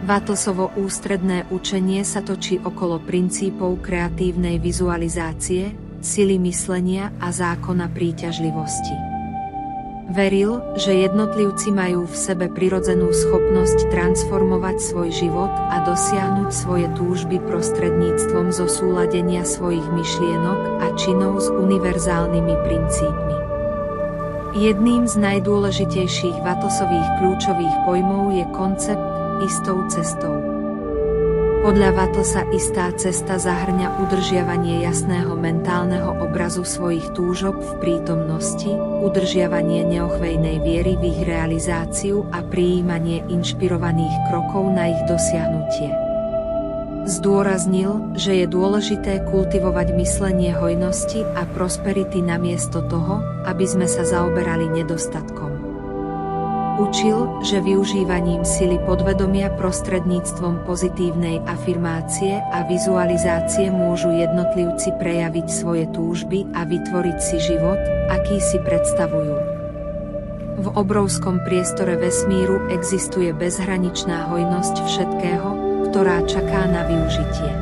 Vatosovo ústredné učenie sa točí okolo princípov kreatívnej vizualizácie, sily myslenia a zákona príťažlivosti. Veril, že jednotlivci majú v sebe prirodzenú schopnosť transformovať svoj život a dosiahnuť svoje túžby prostredníctvom zosúladenia svojich myšlienok a činov s univerzálnymi princípmi. Jedným z najdôležitejších Vatosových kľúčových pojmov je koncept istou cestou. Podľa Vatosa istá cesta zahŕňa udržiavanie jasného mentálneho obrazu svojich túžob v prítomnosti, udržiavanie neochvejnej viery v ich realizáciu a prijímanie inšpirovaných krokov na ich dosiahnutie. Zdôraznil, že je dôležité kultivovať myslenie hojnosti a prosperity namiesto toho, aby sme sa zaoberali nedostatkom. Učil, že využívaním sily podvedomia prostredníctvom pozitívnej afirmácie a vizualizácie môžu jednotlivci prejaviť svoje túžby a vytvoriť si život, aký si predstavujú. V obrovskom priestore vesmíru existuje bezhraničná hojnosť všetkého, ktorá čaká na využitie.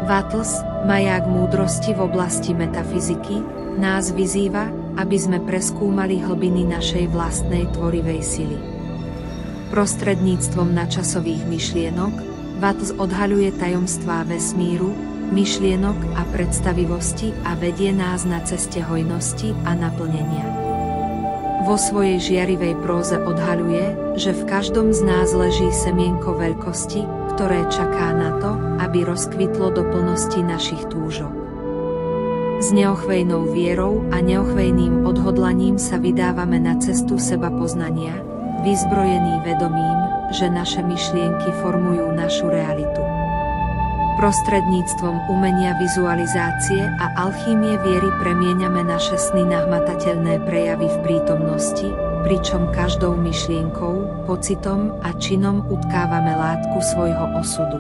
Vatos, maják múdrosti v oblasti metafyziky, nás vyzýva, aby sme preskúmali hlbiny našej vlastnej tvorivej sily. Prostredníctvom nadčasových myšlienok, Vatos odhaľuje tajomstvá vesmíru, myšlienok a predstavivosti a vedie nás na ceste hojnosti a naplnenia. Vo svojej žiarivej próze odhaľuje, že v každom z nás leží semienko veľkosti, ktoré čaká na to, aby rozkvitlo do plnosti našich túžob. S neochvejnou vierou a neochvejným odhodlaním sa vydávame na cestu seba poznania, vyzbrojení vedomím, že naše myšlienky formujú našu realitu. Prostredníctvom umenia vizualizácie a alchýmie viery premieňame naše sny na hmatateľné prejavy v prítomnosti, pričom každou myšlienkou, pocitom a činom utkávame látku svojho osudu.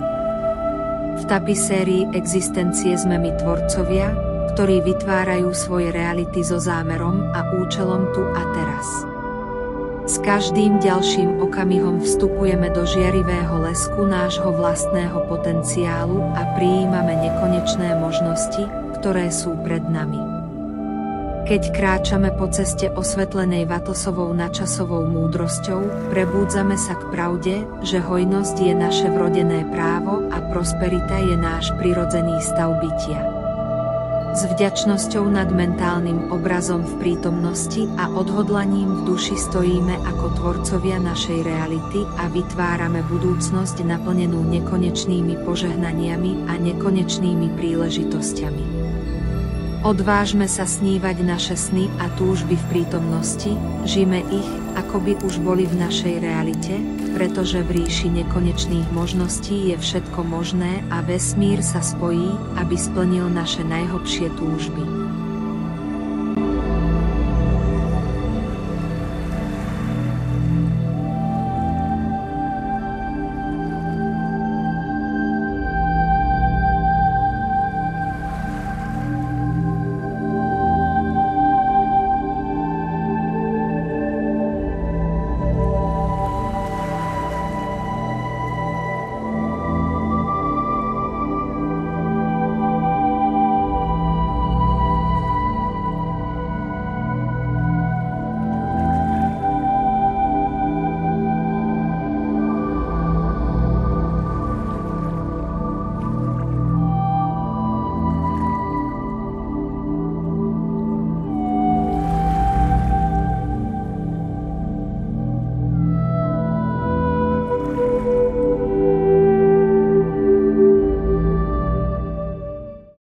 V tapisérii existencie sme my tvorcovia, ktorí vytvárajú svoje reality so zámerom a účelom tu a teraz. S každým ďalším okamihom vstupujeme do žiarivého lesku nášho vlastného potenciálu a prijímame nekonečné možnosti, ktoré sú pred nami. Keď kráčame po ceste osvetlenej Vatosovou nadčasovou múdrosťou, prebúdzame sa k pravde, že hojnosť je naše vrodené právo a prosperita je náš prirodzený stav bytia. S vďačnosťou nad mentálnym obrazom v prítomnosti a odhodlaním v duši stojíme ako tvorcovia našej reality a vytvárame budúcnosť naplnenú nekonečnými požehnaniami a nekonečnými príležitosťami. Odvážme sa snívať naše sny a túžby v prítomnosti, žijme ich, ako by už boli v našej realite, pretože v ríši nekonečných možností je všetko možné a vesmír sa spojí, aby splnil naše najhlbšie túžby.